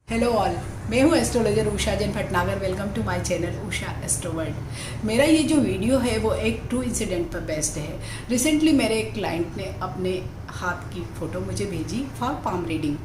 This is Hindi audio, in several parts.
हेलो ऑल, मैं हूँ astrologer Usha Jain Bhatnagar. Welcome to my channel Usha astroworld. मेरा ये जो वीडियो है वो एक ट्रू इंसिडेंट पर बेस्ड है। रिसेंटली मेरे एक क्लाइंट ने अपने हाथ की फ़ोटो मुझे भेजी फॉर पाम रीडिंग।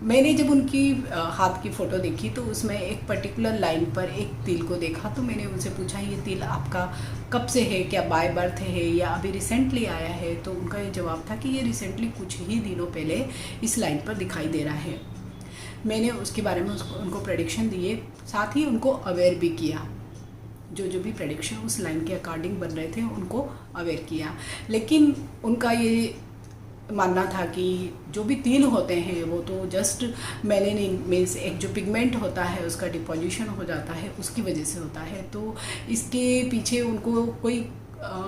मैंने जब उनकी हाथ की फ़ोटो देखी तो उसमें एक पर्टिकुलर लाइन पर एक तिल को देखा। तो मैंने उनसे पूछा, ये तिल आपका कब से है, क्या बाय बर्थ है या अभी रिसेंटली आया है? तो उनका ये जवाब था कि ये रिसेंटली कुछ ही दिनों पहले इस लाइन पर दिखाई दे रहा है। मैंने उसके बारे में उनको प्रेडिक्शन दिए, साथ ही उनको अवेयर भी किया। जो भी प्रेडिक्शन उस लाइन के अकॉर्डिंग बन रहे थे उनको अवेयर किया। लेकिन उनका ये मानना था कि जो भी तिल होते हैं वो तो जस्ट मेलेनिन मीन्स एक जो पिगमेंट होता है उसका डिपोजिशन हो जाता है, उसकी वजह से होता है। तो इसके पीछे उनको कोई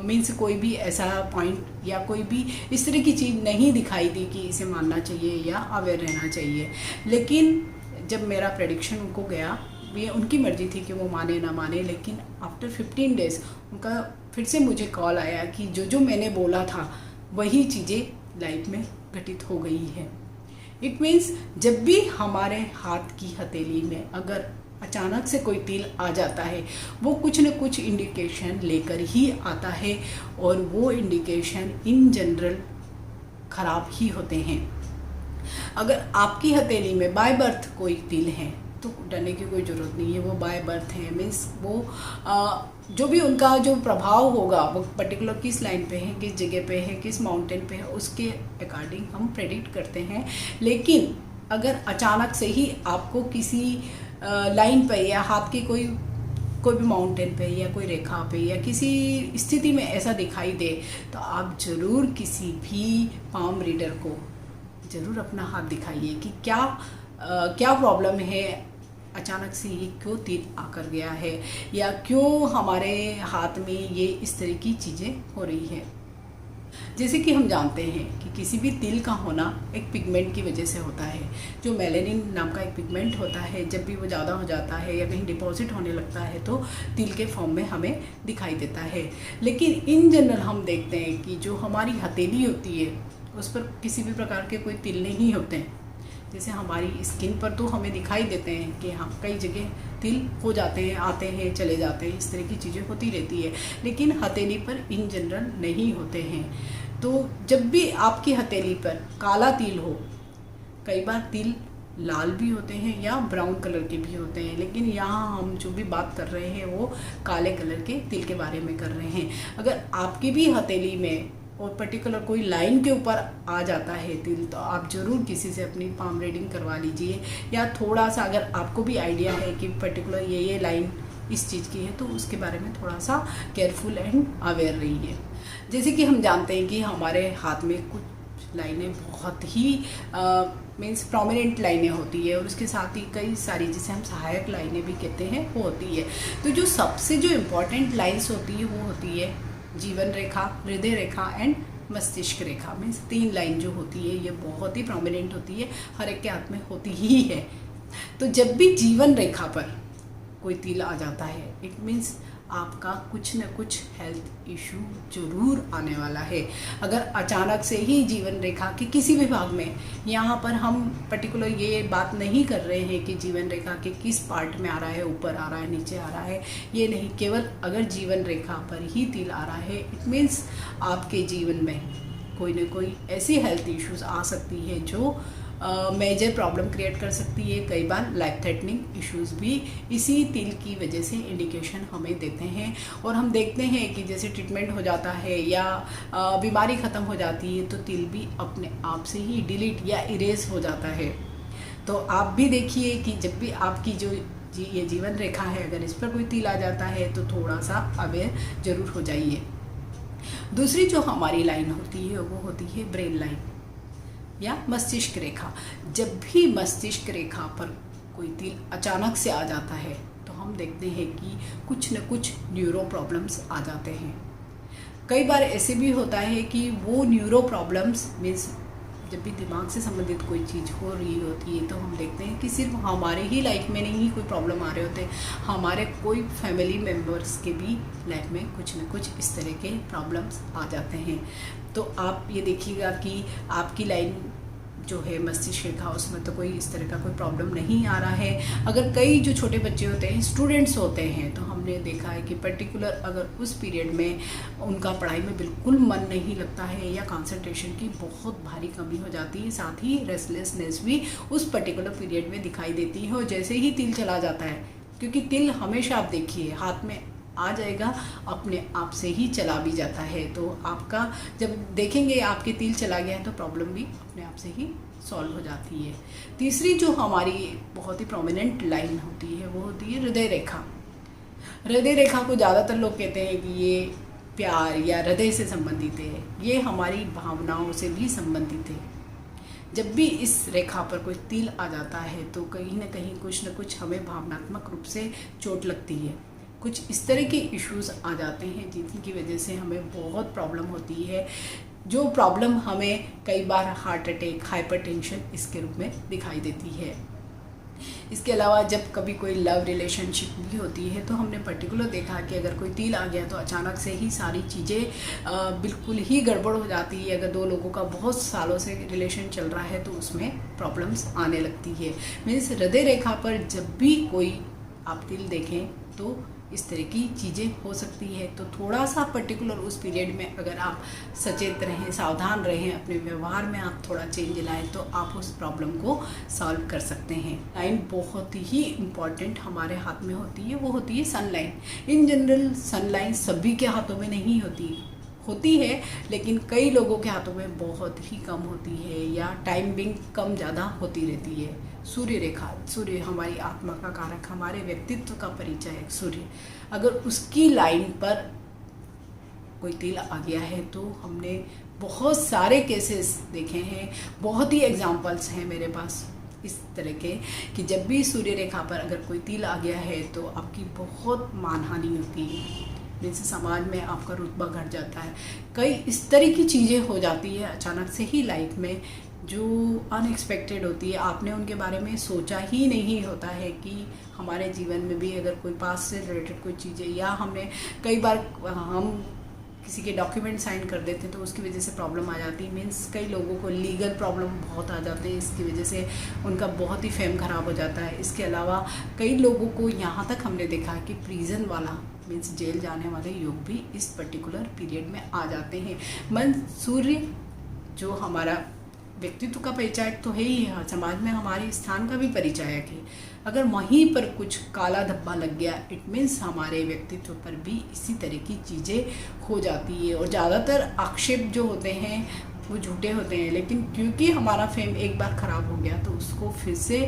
मीन्स कोई भी ऐसा पॉइंट या कोई भी इस तरह की चीज़ नहीं दिखाई दी कि इसे मानना चाहिए या अवेयर रहना चाहिए। लेकिन जब मेरा प्रेडिक्शन उनको गया, ये उनकी मर्ज़ी थी कि वो माने ना माने, लेकिन आफ्टर 15 डेज़ उनका फिर से मुझे कॉल आया कि जो मैंने बोला था वही चीज़ें लाइफ में घटित हो गई है। इट मीन्स जब भी हमारे हाथ की हथेली में अगर अचानक से कोई तिल आ जाता है, वो कुछ न कुछ इंडिकेशन लेकर ही आता है, और वो इंडिकेशन इन जनरल ख़राब ही होते हैं। अगर आपकी हथेली में बाय बर्थ कोई तिल है तो डरने की कोई ज़रूरत नहीं है। वो बाय बर्थ है मीन्स वो जो भी उनका जो प्रभाव होगा वो पर्टिकुलर किस लाइन पे है, किस जगह पे है, किस माउंटेन पे है, उसके अकॉर्डिंग हम प्रेडिक्ट करते हैं। लेकिन अगर अचानक से ही आपको किसी लाइन पे या हाथ की कोई भी माउंटेन पे या कोई रेखा पे या किसी स्थिति में ऐसा दिखाई दे, तो आप ज़रूर किसी भी पाम रीडर को ज़रूर अपना हाथ दिखाइए कि क्या प्रॉब्लम है, अचानक से ये क्यों तिल आकर गया है या क्यों हमारे हाथ में ये इस तरह की चीज़ें हो रही है। जैसे कि हम जानते हैं कि किसी भी तिल का होना एक पिगमेंट की वजह से होता है। जो मेलेनिन नाम का एक पिगमेंट होता है, जब भी वो ज़्यादा हो जाता है या कहीं डिपॉजिट होने लगता है तो तिल के फॉर्म में हमें दिखाई देता है। लेकिन इन जनरल हम देखते हैं कि जो हमारी हथेली होती है उस पर किसी भी प्रकार के कोई तिल नहीं होते हैं। जैसे हमारी स्किन पर तो हमें दिखाई देते हैं कि हाँ कई जगह तिल हो जाते हैं, आते हैं चले जाते हैं, इस तरह की चीज़ें होती रहती है, लेकिन हथेली पर इन जनरल नहीं होते हैं। तो जब भी आपकी हथेली पर काला तिल हो, कई बार तिल लाल भी होते हैं या ब्राउन कलर के भी होते हैं, लेकिन यहाँ हम जो भी बात कर रहे हैं वो काले कलर के तिल के बारे में कर रहे हैं। अगर आपकी भी हथेली में और पर्टिकुलर कोई लाइन के ऊपर आ जाता है तिल, तो आप ज़रूर किसी से अपनी पाम रीडिंग करवा लीजिए, या थोड़ा सा अगर आपको भी आइडिया है कि पर्टिकुलर ये लाइन इस चीज़ की है तो उसके बारे में थोड़ा सा केयरफुल एंड अवेयर रहिए। जैसे कि हम जानते हैं कि हमारे हाथ में कुछ लाइनें बहुत ही मीन्स प्रोमिनेंट लाइनें होती है, और उसके साथ ही कई सारी जिसे हम सहायक लाइनें भी कहते हैं वो होती है। तो जो सबसे जो इम्पोर्टेंट लाइन्स होती है वो होती है जीवन रेखा, हृदय रेखा एंड मस्तिष्क रेखा। मीन्स 3 लाइन जो होती है ये बहुत ही प्रोमिनेंट होती है, हर एक के हाथ में होती ही है। तो जब भी जीवन रेखा पर कोई तिल आ जाता है, इट मीन्स आपका कुछ न कुछ हेल्थ इशू जरूर आने वाला है। अगर अचानक से ही जीवन रेखा के किसी भी भाग में, यहाँ पर हम पर्टिकुलर ये बात नहीं कर रहे हैं कि जीवन रेखा के किस पार्ट में आ रहा है, ऊपर आ रहा है, नीचे आ रहा है, ये नहीं, केवल अगर जीवन रेखा पर ही तिल आ रहा है, इट मीन्स आपके जीवन में कोई ना कोई ऐसी हेल्थ इश्यूज आ सकती है जो मेजर प्रॉब्लम क्रिएट कर सकती है। कई बार लाइफ थ्रेटनिंग इश्यूज भी इसी तिल की वजह से इंडिकेशन हमें देते हैं, और हम देखते हैं कि जैसे ट्रीटमेंट हो जाता है या बीमारी ख़त्म हो जाती है तो तिल भी अपने आप से ही डिलीट या इरेज हो जाता है। तो आप भी देखिए कि जब भी आपकी जो ये जीवन रेखा है अगर इस पर कोई तिल आ जाता है तो थोड़ा सा अवेयर ज़रूर हो जाइए। दूसरी जो हमारी लाइन होती है वो होती है ब्रेन लाइन या मस्तिष्क रेखा। जब भी मस्तिष्क रेखा पर कोई तिल अचानक से आ जाता है तो हम देखते हैं कि कुछ न कुछ न्यूरो प्रॉब्लम्स आ जाते हैं। कई बार ऐसे भी होता है कि वो न्यूरो प्रॉब्लम्स मीन्स जब भी दिमाग से संबंधित कोई चीज़ हो रही होती है तो हम देखते हैं कि सिर्फ हमारे ही लाइफ में नहीं कोई प्रॉब्लम आ रहे होते, हमारे कोई फैमिली मेम्बर्स के भी लाइफ में कुछ न कुछ इस तरह के प्रॉब्लम्स आ जाते हैं। तो आप ये देखिएगा कि आपकी लाइन जो है मस्तिष्क रेखा, उसमें तो कोई इस तरह का कोई प्रॉब्लम नहीं आ रहा है। अगर कई जो छोटे बच्चे होते हैं, स्टूडेंट्स होते हैं, तो हमने देखा है कि पर्टिकुलर अगर उस पीरियड में उनका पढ़ाई में बिल्कुल मन नहीं लगता है या कंसंट्रेशन की बहुत भारी कमी हो जाती है, साथ ही रेस्टलेसनेस भी उस पर्टिकुलर पीरियड में दिखाई देती है। और जैसे ही तिल चला जाता है, क्योंकि तिल हमेशा आप देखिए हाथ में आ जाएगा, अपने आप से ही चला भी जाता है, तो आपका जब देखेंगे आपके तिल चला गया है तो प्रॉब्लम भी अपने आप से ही सॉल्व हो जाती है। तीसरी जो हमारी बहुत ही प्रोमिनेंट लाइन होती है वो होती है हृदय रेखा। हृदय रेखा को ज़्यादातर लोग कहते हैं कि ये प्यार या हृदय से संबंधित है, ये हमारी भावनाओं से भी संबंधित है। जब भी इस रेखा पर कोई तिल आ जाता है तो कहीं ना कहीं कुछ न कुछ हमें भावनात्मक रूप से चोट लगती है, कुछ इस तरह के इश्यूज आ जाते हैं जिनकी वजह से हमें बहुत प्रॉब्लम होती है, जो प्रॉब्लम हमें कई बार हार्ट अटैक, हाइपरटेंशन इसके रूप में दिखाई देती है। इसके अलावा जब कभी कोई लव रिलेशनशिप भी होती है तो हमने पर्टिकुलर देखा कि अगर कोई तिल आ गया तो अचानक से ही सारी चीज़ें बिल्कुल ही गड़बड़ हो जाती है। अगर दो लोगों का बहुत सालों से रिलेशन चल रहा है तो उसमें प्रॉब्लम्स आने लगती है। मीन्स हृदय रेखा पर जब भी कोई आप तिल देखें तो इस तरह की चीज़ें हो सकती है। तो थोड़ा सा पर्टिकुलर उस पीरियड में अगर आप सचेत रहें, सावधान रहें, अपने व्यवहार में आप थोड़ा चेंज लाएं तो आप उस प्रॉब्लम को सॉल्व कर सकते हैं। लाइन बहुत ही इम्पॉर्टेंट हमारे हाथ में होती है, वो होती है सनलाइन। इन जनरल सनलाइन सभी के हाथों में नहीं होती है, लेकिन कई लोगों के हाथों में बहुत ही कम होती है या टाइमिंग कम ज़्यादा होती रहती है। सूर्य रेखा, सूर्य हमारी आत्मा का कारक, हमारे व्यक्तित्व का परिचय है सूर्य। अगर उसकी लाइन पर कोई तिल आ गया है तो हमने बहुत सारे केसेस देखे हैं, बहुत ही एग्जाम्पल्स हैं मेरे पास इस तरह के कि जब भी सूर्य रेखा पर अगर कोई तिल आ गया है तो आपकी बहुत मानहानि होती है, जैसे समाज में आपका रुतबा घट जाता है। कई इस तरह की चीज़ें हो जाती है अचानक से ही लाइफ में जो अनएक्सपेक्टेड होती है, आपने उनके बारे में सोचा ही नहीं होता है कि हमारे जीवन में भी अगर कोई पास से रिलेटेड कोई चीज़ें, या हमने कई बार हम किसी के डॉक्यूमेंट साइन कर देते हैं तो उसकी वजह से प्रॉब्लम आ जाती है। मीन्स कई लोगों को लीगल प्रॉब्लम बहुत आ जाते हैं, इसकी वजह से उनका बहुत ही फेम खराब हो जाता है। इसके अलावा कई लोगों को यहाँ तक हमने देखा है कि प्रिजन वाला मीन्स जेल जाने वाले योग भी इस पर्टिकुलर पीरियड में आ जाते हैं। मन सूर्य जो हमारा व्यक्तित्व का परिचायक तो है ही, समाज में हमारे स्थान का भी परिचायक है। अगर वहीं पर कुछ काला धब्बा लग गया, इट मीन्स हमारे व्यक्तित्व पर भी इसी तरह की चीज़ें हो जाती है। और ज़्यादातर आक्षेप जो होते हैं वो झूठे होते हैं, लेकिन क्योंकि हमारा फेम एक बार ख़राब हो गया तो उसको फिर से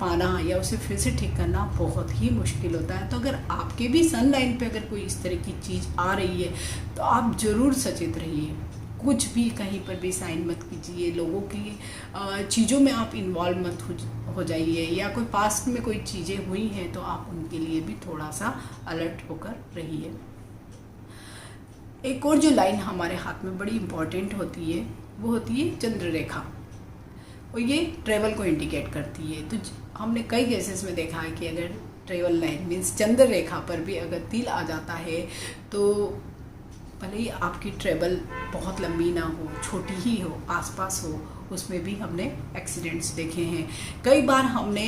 पाना या उसे फिर से ठीक करना बहुत ही मुश्किल होता है। तो अगर आपके भी सन लाइन पे अगर कोई इस तरह की चीज़ आ रही है तो आप ज़रूर सचेत रहिए, कुछ भी कहीं पर भी साइन मत कीजिए, लोगों की चीज़ों में आप इन्वॉल्व मत हो जाइए, या कोई पास्ट में कोई चीज़ें हुई हैं तो आप उनके लिए भी थोड़ा सा अलर्ट होकर रहिए। एक और जो लाइन हमारे हाथ में बड़ी इम्पॉर्टेंट होती है वो होती है चंद्र रेखा, और ये ट्रेवल को इंडिकेट करती है। तो हमने कई केसेस में देखा है कि अगर ट्रेवल लाइन मीन्स चंद्र रेखा पर भी अगर तिल आ जाता है तो भले ही आपकी ट्रेवल बहुत लंबी ना हो, छोटी ही हो, आसपास हो, उसमें भी हमने एक्सीडेंट्स देखे हैं। कई बार हमने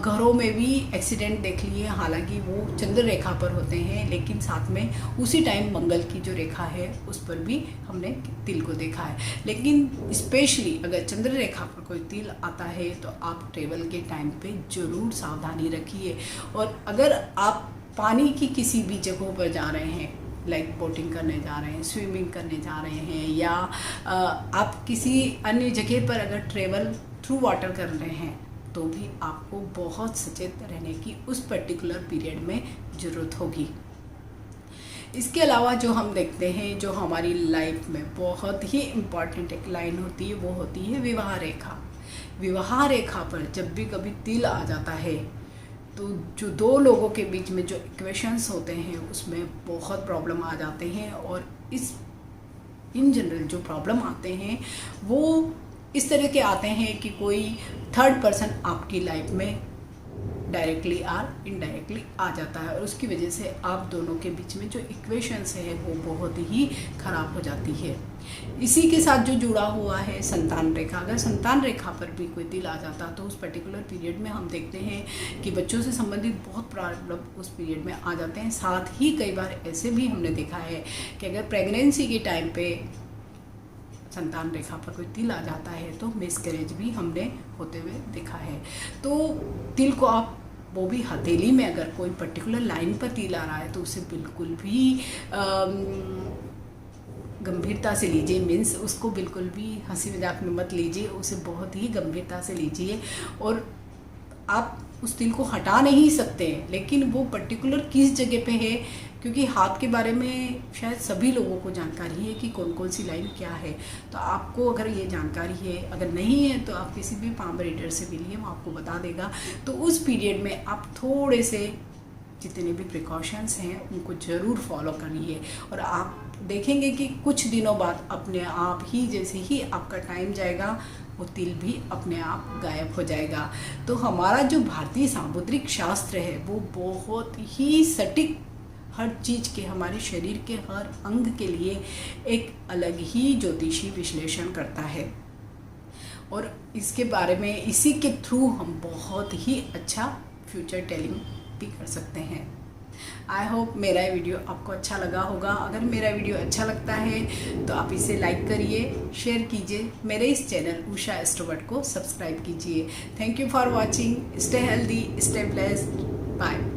घरों में भी एक्सीडेंट देख लिए, हालांकि वो चंद्र रेखा पर होते हैं, लेकिन साथ में उसी टाइम मंगल की जो रेखा है उस पर भी हमने तिल को देखा है। लेकिन स्पेशली अगर चंद्र रेखा पर कोई तिल आता है तो आप ट्रेवल के टाइम पे ज़रूर सावधानी रखिए। और अगर आप पानी की किसी भी जगहों पर जा रहे हैं, लाइक बोटिंग करने जा रहे हैं, स्विमिंग करने जा रहे हैं, या आप किसी अन्य जगह पर अगर ट्रेवल थ्रू वाटर कर रहे हैं तो भी आपको बहुत सचेत रहने की उस पर्टिकुलर पीरियड में ज़रूरत होगी। इसके अलावा जो हम देखते हैं, जो हमारी लाइफ में बहुत ही इम्पॉर्टेंट एक लाइन होती है वो होती है विवाह रेखा। विवाह रेखा पर जब भी कभी तिल आ जाता है तो जो दो लोगों के बीच में जो इक्वेशंस होते हैं उसमें बहुत प्रॉब्लम आ जाते हैं। और इन जनरल जो प्रॉब्लम आते हैं वो इस तरह के आते हैं कि कोई थर्ड पर्सन आपकी लाइफ में डायरेक्टली और इनडायरेक्टली आ जाता है और उसकी वजह से आप दोनों के बीच में जो इक्वेशंस है वो बहुत ही ख़राब हो जाती है। इसी के साथ जो जुड़ा हुआ है संतान रेखा, अगर संतान रेखा पर भी कोई तिल आ जाता तो उस पर्टिकुलर पीरियड में हम देखते हैं कि बच्चों से संबंधित बहुत प्रॉब्लम उस पीरियड में आ जाते हैं। साथ ही कई बार ऐसे भी हमने देखा है कि अगर प्रेगनेंसी के टाइम पे संतान रेखा पर कोई तिल आ जाता है तो मिसकैरेज भी हमने होते हुए देखा है। तो तिल को आप वो भी हथेली में अगर कोई पर्टिकुलर लाइन पर तिल आ रहा है तो उसे बिल्कुल भी गंभीरता से लीजिए, मीन्स उसको बिल्कुल भी हंसी मजाक में मत लीजिए, उसे बहुत ही गंभीरता से लीजिए। और आप उस तिल को हटा नहीं सकते, लेकिन वो पर्टिकुलर किस जगह पे है, क्योंकि हाथ के बारे में शायद सभी लोगों को जानकारी है कि कौन कौन सी लाइन क्या है। तो आपको अगर ये जानकारी है, अगर नहीं है तो आप किसी भी पाम रीडर से मिलिए, वो आपको बता देगा। तो उस पीरियड में आप थोड़े से जितने भी प्रिकॉशंस हैं उनको ज़रूर फॉलो करिए और आप देखेंगे कि कुछ दिनों बाद अपने आप ही, जैसे ही आपका टाइम जाएगा, वो तिल भी अपने आप गायब हो जाएगा। तो हमारा जो भारतीय सामुद्रिक शास्त्र है वो बहुत ही सटीक, हर चीज़ के, हमारे शरीर के हर अंग के लिए एक अलग ही ज्योतिषी विश्लेषण करता है और इसके बारे में, इसी के थ्रू हम बहुत ही अच्छा फ्यूचर टेलिंग भी कर सकते हैं। आई होप मेरा ये वीडियो आपको अच्छा लगा होगा। अगर मेरा वीडियो अच्छा लगता है तो आप इसे लाइक करिए, शेयर कीजिए, मेरे इस चैनल उषा एस्ट्रोवर्ड को सब्सक्राइब कीजिए। Thank you for watching. Stay healthy, stay blessed, bye.